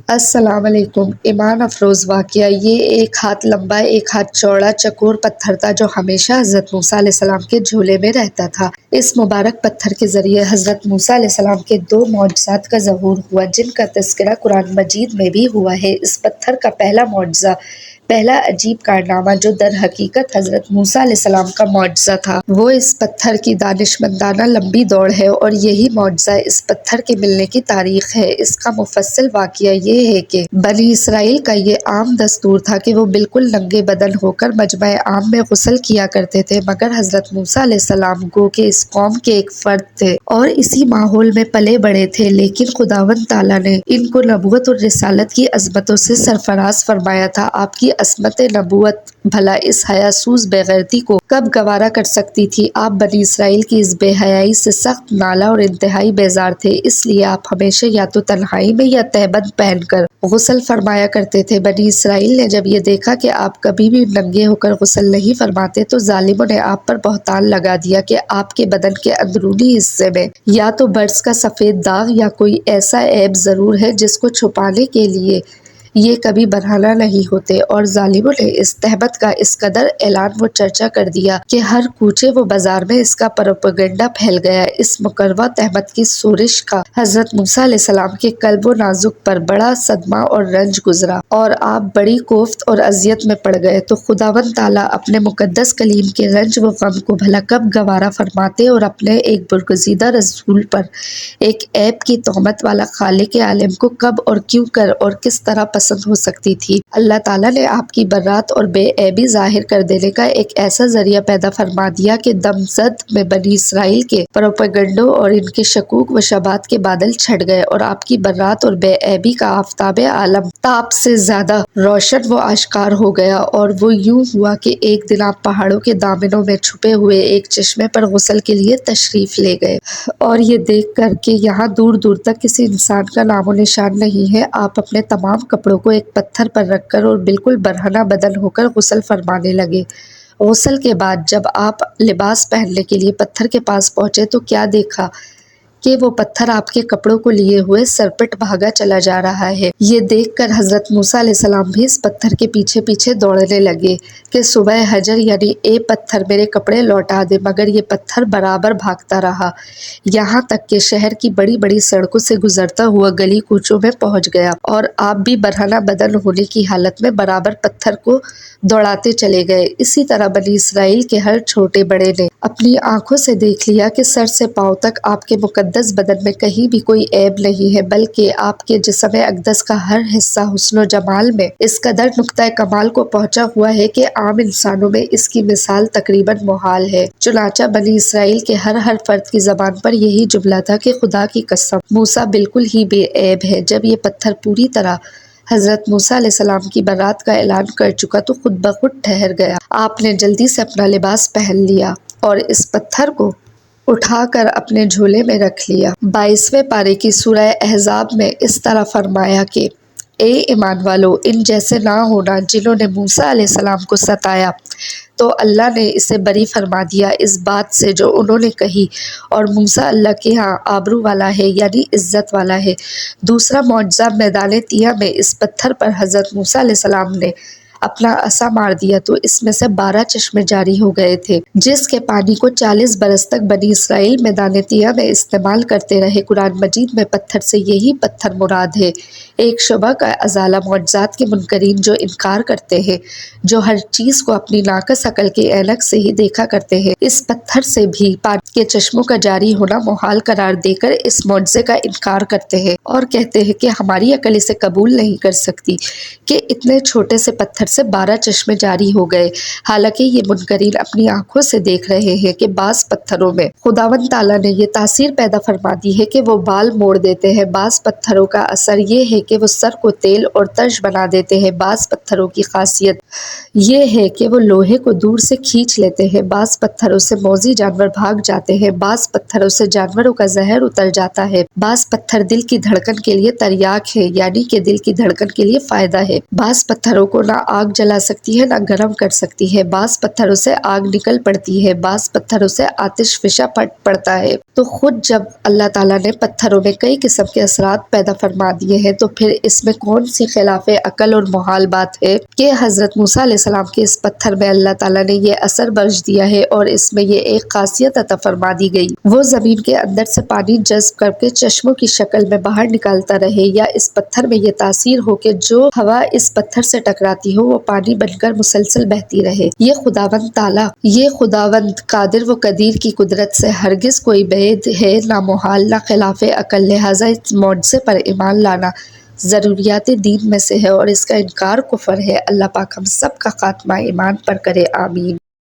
السلام علیکم۔ ایمان افروز واقعہ۔ یہ ایک ہاتھ لمبا ایک ہاتھ چوڑا چکور پتھر تھا جو ہمیشہ حضرت موسیٰ علیہ السلام کے جھولے میں رہتا تھا۔ اس مبارک پتھر کے ذریعے حضرت موسیٰ علیہ السلام کے 2 معجزات کا ظہور ہوا جن کا تذکرہ قرآن مجید میں بھی ہوا ہے۔ اس پتھر کا پہلا معجزہ، پہلا عجیب کارنامہ جو در حقیقت حضرت موسیٰ علیہ السلام کا معجزہ تھا، وہ اس پتھر کی دانشمندانہ لمبی دوڑ ہے اور یہی معجزہ اس پتھر کے ملنے کی تاریخ ہے۔ اس کا مفصل واقعہ یہ ہے کہ بنی اسرائیل کا یہ عام دستور تھا کہ وہ بالکل ننگے بدن ہو کر مجمع عام میں غسل کیا کرتے تھے، مگر حضرت موسیٰ علیہ السلام گو کہ اس قوم کے ایک فرد تھے اور اسی ماحول میں پلے بڑھے تھے، لیکن خداوند تعالیٰ نے ان کو نبوت اور رسالت کی عظمتوں سے سرفراز فرمایا تھا۔ آپ کی عصمت نبوت بھلا اس حیا سوز بے غیرتی کو کب گوارا کر سکتی تھی؟ آپ بنی اسرائیل کی اس بے حیائی سے سخت نالہ اور انتہائی بیزار تھے، اس لیے آپ ہمیشہ یا تو تنہائی میں یا تہبند پہن کر غسل فرمایا کرتے تھے۔ بنی اسرائیل نے جب یہ دیکھا کہ آپ کبھی بھی ننگے ہو کر غسل نہیں فرماتے تو ظالموں نے آپ پر بہتان لگا دیا کہ آپ کے بدن کے اندرونی حصے میں یا تو برص کا سفید داغ یا کوئی ایسا عیب ضرور ہے جس کو چھپانے کے لیے یہ کبھی برہنہ نہیں ہوتے، اور ظالموں نے اس تہمت کا اس قدر اعلان و چرچا کر دیا کہ ہر کوچے و بازار میں اس کا پروپیگنڈا پھیل گیا۔ اس مکرہ تہمت کی سرش کا حضرت موسیٰ علیہ السلام کے قلب و نازک پر بڑا صدمہ اور رنج گزرا اور آپ بڑی کوفت اور اذیت میں پڑ گئے، تو خداوند تعالیٰ اپنے مقدس کلیم کے رنج و غم کو بھلا کب گوارا فرماتے اور اپنے ایک برگزیدہ رسول پر ایک عیب کی تہمت والا خالق عالم کو کب اور کیوں کر اور کس طرح پسند ہو سکتی تھی؟ اللہ تعالیٰ نے آپ کی برات اور بے عیبی ظاہر کر دینے کا ایک ایسا ذریعہ پیدا فرما دیا کہ دمزد میں بنی اسرائیل کے پروپیگنڈوں اور ان کے شکوک و شبہات کے بادل چھٹ گئے اور آپ کی برات اور بے عیبی کا آفتاب عالم تاب سے زیادہ روشن و آشکار ہو گیا، اور وہ یوں ہوا کہ ایک دن آپ پہاڑوں کے دامنوں میں چھپے ہوئے ایک چشمے پر غسل کے لیے تشریف لے گئے، اور یہ دیکھ کر کہ یہاں دور دور تک کسی انسان کا نام و نشان نہیں ہے، آپ اپنے تمام کپڑوں کو ایک پتھر پر رکھ کر اور بالکل برہنہ بدن ہو کر غسل فرمانے لگے۔ غسل کے بعد جب آپ لباس پہننے کے لیے پتھر کے پاس پہنچے تو کیا دیکھا کہ وہ پتھر آپ کے کپڑوں کو لیے ہوئے سرپٹ بھاگا چلا جا رہا ہے۔ یہ دیکھ کر حضرت موسیٰ علیہ السلام بھی اس پتھر کے پیچھے پیچھے دوڑنے لگے کہ صبح حجر یعنی اے پتھر میرے کپڑے لوٹا دے، مگر یہ پتھر برابر بھاگتا رہا، یہاں تک کہ شہر کی بڑی بڑی سڑکوں سے گزرتا ہوا گلی کوچوں میں پہنچ گیا، اور آپ بھی برہنہ بدن ہونے کی حالت میں برابر پتھر کو دوڑاتے چلے گئے۔ اسی طرح بنی اسرائیل کے ہر چھوٹے بڑے نے اپنی آنکھوں سے دیکھ لیا کہ سر سے پاؤں تک آپ کے مقدس بدن میں کہیں بھی کوئی عیب نہیں ہے، بلکہ آپ کے جسم اقدس کا ہر حصہ حسن و جمال میں اس قدر نقطۂ کمال کو پہنچا ہوا ہے کہ عام انسانوں میں اس کی مثال تقریباً محال ہے۔ چنانچہ بنی اسرائیل کے ہر فرد کی زبان پر یہی جملہ تھا کہ خدا کی قسم موسیٰ بالکل ہی بے عیب ہے۔ جب یہ پتھر پوری طرح حضرت موسیٰ علیہ السلام کی برات کا اعلان کر چکا تو خود بخود ٹھہر گیا۔ آپ نے جلدی سے اپنا لباس پہن لیا اور اس پتھر کو اٹھا کر اپنے جھولے میں رکھ لیا۔ 22ویں پارے کی سورہ احزاب میں اس طرح فرمایا کہ اے ایمان والو، ان جیسے نہ ہونا جنہوں نے موسیٰ علیہ السلام کو ستایا، تو اللہ نے اسے بری فرما دیا اس بات سے جو انہوں نے کہی، اور موسیٰ اللہ کے ہاں آبرو والا ہے یعنی عزت والا ہے۔ دوسرا معجزہ میدان طیہ میں اس پتھر پر حضرت موسیٰ علیہ السلام نے اپنا عصا مار دیا تو اس میں سے 12 چشمے جاری ہو گئے تھے جس کے پانی کو 40 برس تک بنی اسرائیل میدان طیہ میں استعمال کرتے رہے۔ قرآن مجید میں پتھر سے یہی پتھر مراد ہے۔ ایک شبہ کا ازالہ معجزات کے منکرین جو انکار کرتے ہیں، جو ہر چیز کو اپنی ناقص عقل کے اینک سے ہی دیکھا کرتے ہیں، اس پتھر سے بھی پانی کے چشموں کا جاری ہونا محال قرار دے کر اس معجزے کا انکار کرتے ہیں اور کہتے ہیں کہ ہماری عقل اسے قبول نہیں کر سکتی کہ اتنے چھوٹے سے پتھر سے 12 چشمے جاری ہو گئے، حالانکہ یہ منکرین اپنی آنکھوں سے دیکھ رہے ہیں کہ بعض پتھروں میں خداوند تعالیٰ نے یہ تاثیر پیدا فرما دی ہے کہ وہ بال موڑ دیتے ہیں، بعض پتھروں کا اثر یہ ہے کہ وہ سر کو تیل اور ترش بنا دیتے ہیں، بعض پتھروں کی خاصیت یہ ہے کہ وہ لوہے کو دور سے کھینچ لیتے ہیں، بعض پتھروں سے موذی جانور بھاگ جاتے ہیں، بعض پتھروں سے جانوروں کا زہر اتر جاتا ہے، بعض پتھر دل کی دھڑکن کے لیے تریاک ہے یعنی کہ دل کی دھڑکن کے لیے فائدہ ہے، بعض پتھروں کو نہ آگ جلا سکتی ہے نہ گرم کر سکتی ہے۔ بعض پتھروں سے آگ نکل پڑتی ہے، بعض پتھروں سے آتش فشاں پڑتا ہے۔ تو خود جب اللہ تعالیٰ نے پتھروں میں کئی قسم کے اثرات پیدا فرما دیے ہیں تو پھر اس میں کون سی خلاف عقل اور محال بات ہے کہ حضرت موسیٰ علیہ السلام کے اس پتھر میں اللہ تعالیٰ نے یہ اثر بخش دیا ہے اور اس میں یہ ایک خاصیت عطا فرما دی گئی، وہ زمین کے اندر سے پانی جذب کر کے چشموں کی شکل میں باہر نکالتا رہے، یا اس پتھر میں یہ تاثیر ہو کہ جو ہوا اس پتھر سے ٹکراتی ہو وہ پانی بن کر مسلسل بہتی رہے۔ یہ خداوند قادر و قدیر کی قدرت سے ہرگز کوئی بعید ہے، نہ محال نہ خلاف عقل، لہٰذا اس معجزے پر ایمان لانا ضروریات دین میں سے ہے اور اس کا انکار کفر ہے۔ اللہ پاک ہم سب کا خاتمہ ایمان پر کرے، آمین۔